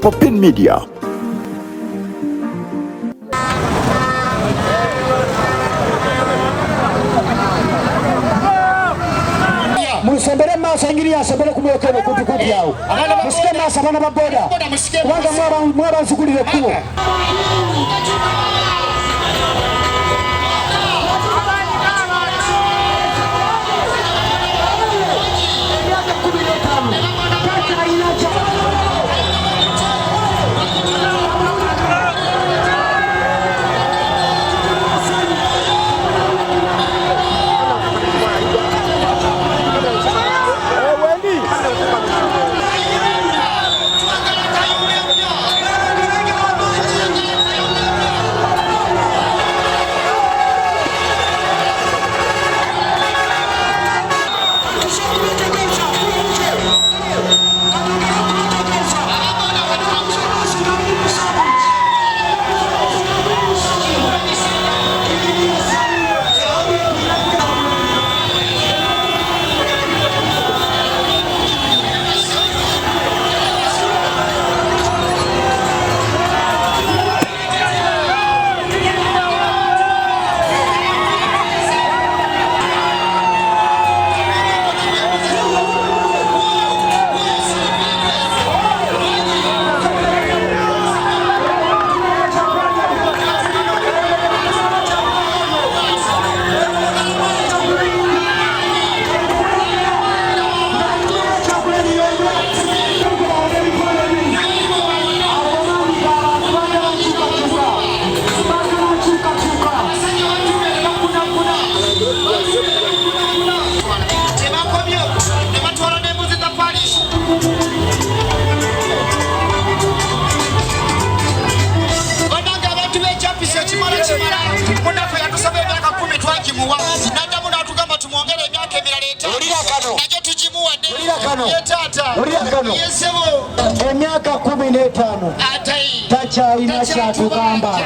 Popin Media. Musembere maso ingiri asembere kumwekere kuti yawo musike maso abana baboda kubanga mwaba nsukulire kubo emyaka 15 takyalina kyatugamba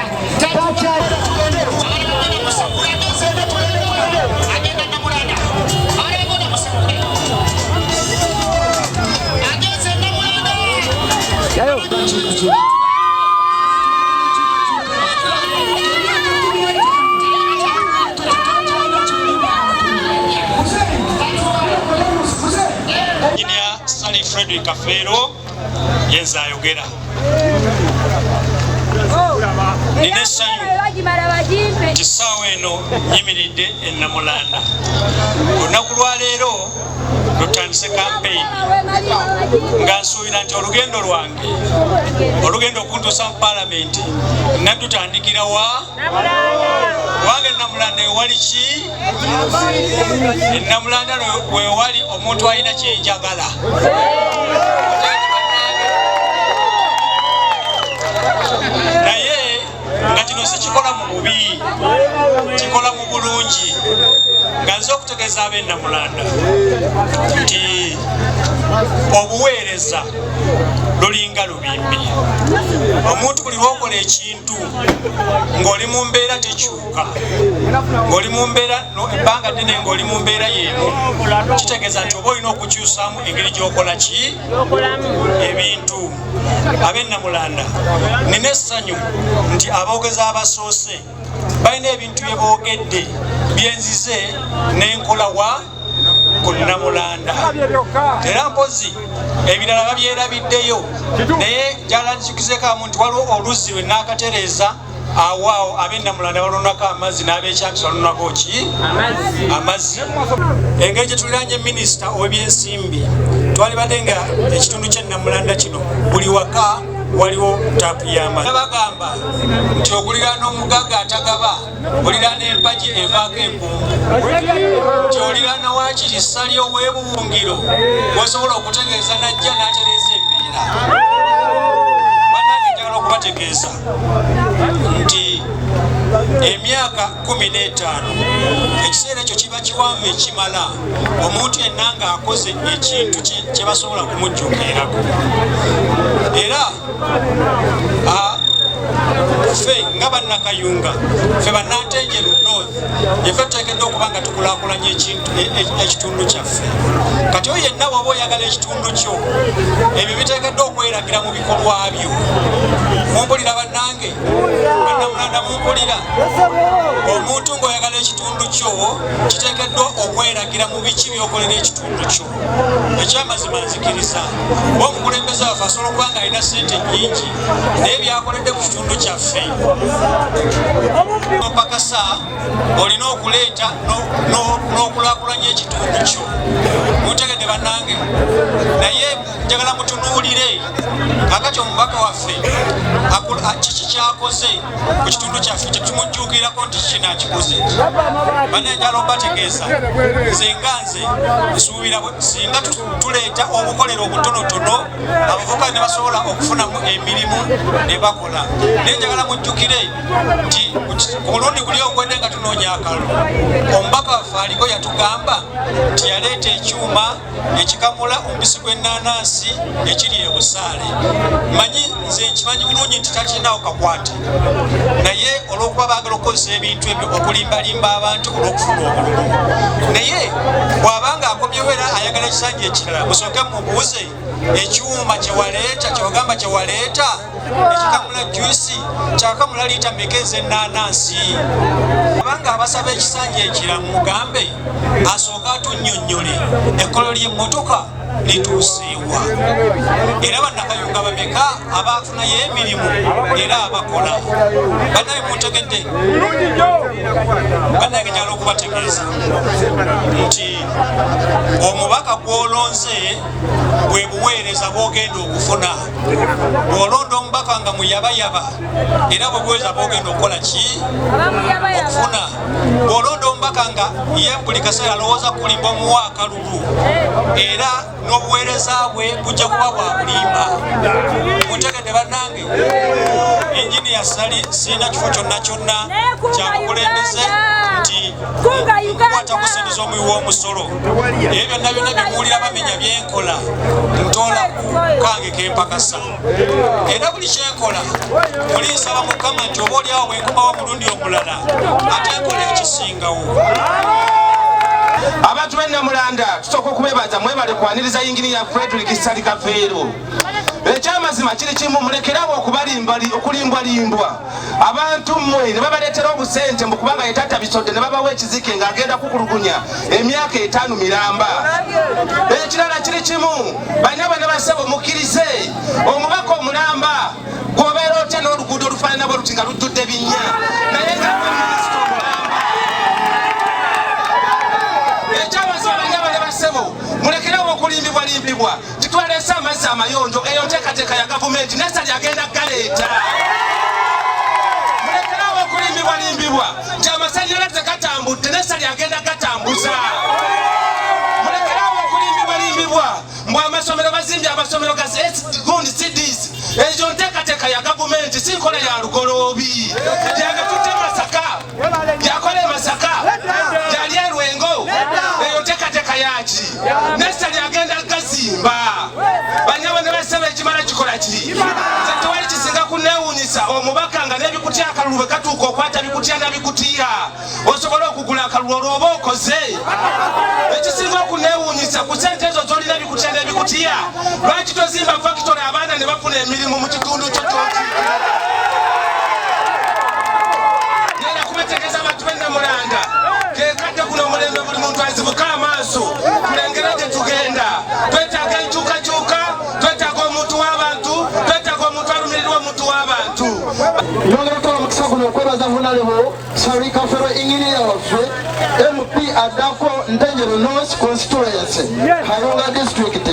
Frederick Kafero yenza ayogera nina essanyu kisaawa eno nyimiridde e Namulanda. Olunaku lwa leero lutandise campaign nga nsuubira nti olugendo lwange olugendo okuntuusa mu paalamenti nadutandikira wa wange Namulanda ewali ki e Namulanda wewali omuntu alina kyenjagala naye nga kino sikikola mu bubi kikola mu bulungi nga nze okutegeeza ab'e Namulanda nti obuweereza lulinga lubimbi. Omuntu buli lwokola ekintu ng'oli mu mbeera tekyuka, ng'oli mu mbeera ebbanga ddene ng'oli mu mbeera y'emu, kitegeeza nti oba olina okukyusaamu engeri gy'okola ki ebintu. Ab'e Namulanda nina essanyu nti aboogezi abasoose balina ebintu bye boogedde byenzize n'enkola wa ku Namulanda, era mpozi ebirala babyerabiddeyo, naye njala nzikizeko nti waliwo oluzzi lwe naakatereeza awaawo ab'e Namulanda balonako amazzi n'ab'ekyambisa balonako ki amazzi. Engeri gye tuliranye minisita ow'ebyensimbi twalibadde nga ekitundu ky'e Namulanda kino buli waka waliwo taapu y'amazzi. Bagamba nti okuliraana omugagga atagaba oliraana empagi evaako empumbu, nti oliraana waakiri ssali ow'ebuwungiro w'osobola okutegeeza najja n'atereeza embeera. Bannange njagala okubategeeza nti emyaka 15 ekiseera ekyo kiba kiwanvu ekimala omuntu yenna ng'akoze ekintu kye basobola kumujjuukirako. Era ffe nga bannakayunga ffe bannatenjeru north yeffe tuteekedde okuba nga tukulaakulanya ekitundu kyaffe. Kati oyo yenna waba oyagala ekitundu kyo ebyo biteekeddwa okweragira mu bikolwa byo. Mumpulira bannange, bannamulanda mumpulira? Omuntu ng'oyagala ekitundu kyo kiteekeddwa okweragira mu biki by'okolera ekitundu kyo. Ekyamazima nzikiriza omukulembeze waffe asobola okuba nga alina ssente nnyingi naye byakoledde ku kitundu kyaffe opakasa olina okuleeta n'okulaakulanya ekitundu kyo. Mutegedde bannange, naye njagala mutunuulire kakati omubaka waffe kiki kyakoze ku kitundu kyaffe tetumujjuukirirako nti kiki nakikoze. Banne njala obategeeza nze nga nze nsuubira singa tuleeta obukolero obutonotono abavubuka ne basobola okufunamu emirimu ne bakola. Naye njagala mujjukire nti ku mulundi guli ogwedde nga tunoonya akalulu omubaka waffe aliko yatugamba nti yaleeta ekyuma ekikamula omubisi gw'ennaanansi ekiri e Busaale. Manyi nze nkimanyi bulungi nti takinaawo kakwate, naye olw'okuba baagala okukozesa ebintu ebyo okulimbalimba abantu olw'okufuna obululu. Naye bw'abanga akomyewo era ayagala ekisanja ekirala musooke mubuuze ekyuma kyewaleeta kyewagamba kyewaleeta ekikamula juisi kyakamula liita mmeka ez'ennaanansi. Abanga abasaba ekisanja ekirala mugambe asooka atunnyonnyole ekkolo ly'emmotoka lituuseewa era bannakayunga bameka abafunayo emirimu era abakola. Bannaye muntegedde, bannaye njagala okubategeeza nti omubaka gw'olonze bwe buweereza bw'ogenda okufuna. Bw'olonda omubaka nga muyabayaba era bwe buweereza bw'ogenda okukola ki? Okufuna. Bw'olonda omubaka nga ye buli kaseera alowooza kulimba omuwa akalulu era n'obuweereza bwe bujja kuba bwa bulimba. Muntegedde bannange, enjiniya sirina kifo kyonna kyonna kyabukulembeze nti nkwata kusiniza omuwi w'omusolo. Ebyo byonna byonna byemuwulira bamenya byenkola ntoola kange kempakasa. Era buli kyenkola mulinsaba Mukama nti oba oliawo bwenkomawo omulundi omulala ate nkola ekisingawo. Abantu b'Ennamulanda tusooka okubeebaza mwebale kwaniriza yinginiya Frederick Ssali Kafeero. Ekyamazima kiri kimu, mulekerawo okulimbwalimbwa abantu mmwe ne babaleetera obusente mu kubanga ye tatta bisodde ne babawa ekizike ng'agenda kukulugunya emyaka 5 miramba. Ekirala kiri kimu, banyaba ne basebo mukkirize omubaka omulamba gw'obeera otya n'oluguudo olufaanana bwe luti nga lujjudde binnya naye nga minisita omulamba. Ekyamazima banyaba ne basebo mulekerawo okulimbibwalimbibwa. Titwaleese amazzi amayonjo eyo nteekateeka ya gavumenti Ssali agenda galeeta. Mulekerawo okulimbibwalimbibwa nti amasannyalaze gatambudde Ssali agenda gatambuza. Mulekerawo okulimbibwalimbibwa mbw amasomero bazimbye amasomero ga gundi CDs. Ezo nteekateeka ya gavumenti si nkola ya lugoloobi. Gyagatutte Masaka, gyakola e Masaka, gyali e Lwengo, eyo nteekateeka yaki Ssali agenda gazimba. Banyaba ne basaba ekimala kikola ki? Nze tewali kisinga kunneewuunyisa omubaka nga n'ebikutya akalulu bwe katuuka okwata bikutya na bikutya osobole okugula akalulu olwoba okoze. Ekisinga okunneewuunyisa ku ssente ezo z'olina bikutya n'ebikutya lwaki tozimba fakitole abaana ne bafuna emirimu mu kitundu kyo kyoti? Ngenda kubategeeza abantu b'Ennamulanda kekadde guno omulembe buli muntu azibuke amaaso tulengera gye tugenda. Twetaaga enkyukakyuka, twetaaga omuntu w'abantu, twetaaga omuntu alumirirwa omuntu w'abantu. Nyongera kutola mukisa guno okwebaza Honorable Ssali Kafeero inginiya waffe MP addako Ntenjeru North Constituency Kayunga District.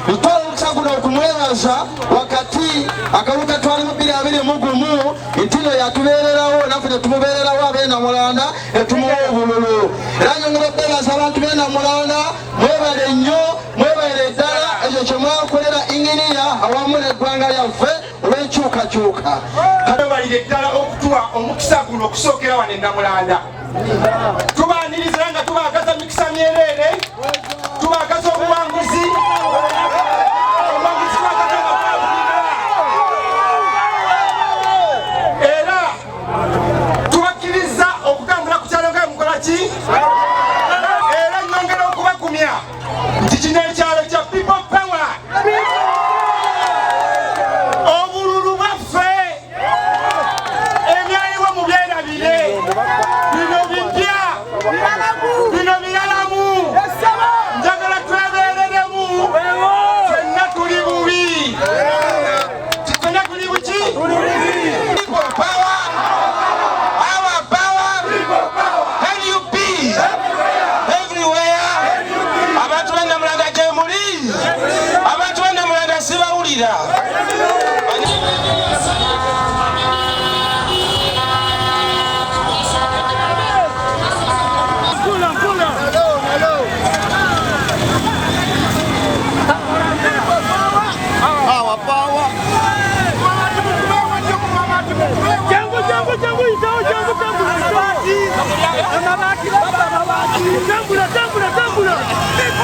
Ntola omukisa guno okumwebaza wakati akaluka twali mu 2021 ntino yatubeererawo naffe ne tumubeererawo ab'Ennamulanda etumuwa obululu. Era nyongera okwebaza abantu b'Ennamulanda mwebale nnyo, mwebale ddala ekyo kye mwakolera inginiya awamu n'eggwanga lyaffe olw'enkyukakyuka. Tubalire ddala okutuwa omukisa guno okusookera wano Ennamulanda. Tubaaniriza nga tubaagaza mikisa myereere, tubaagaza obuwanguzi. Obuwanguzi twagaza nga twabulina. Era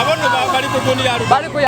Abono bali ku dunia bali ku